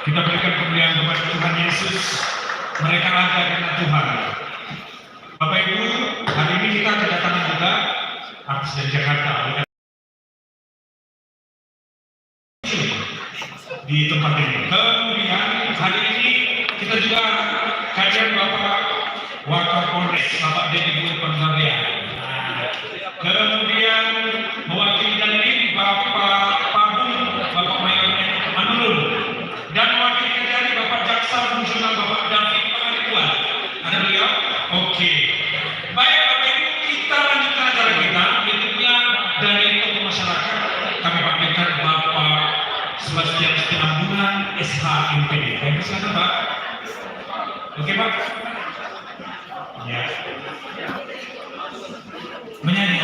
Kita berikan kemuliaan kepada Tuhan Yesus. Mereka ada karena Tuhan. Bapak Ibu, hari ini kita kedatangan juga artis dari Jakarta di tempat ini. Kemudian hari ini kita juga hadir Bapak Wakapolres, Bapak Deddy Boy Panggabean. Kemudian mewakili Dandim Bapak Pabung, Bapak Mayor Manurun, dan mewakili Kejari Bapak Jaksa Fungsional Bapak David Pangaribuan. Ada beliau? Oke. Baik Bapak Ibu, kita lanjutkan acara kita. Berikutnya dari tokoh masyarakat kami pamerkan Bapak Sebastian Setinambunan SHMPD. Baik, silakan Pak. Oke Pak. Ya. Menyanyi.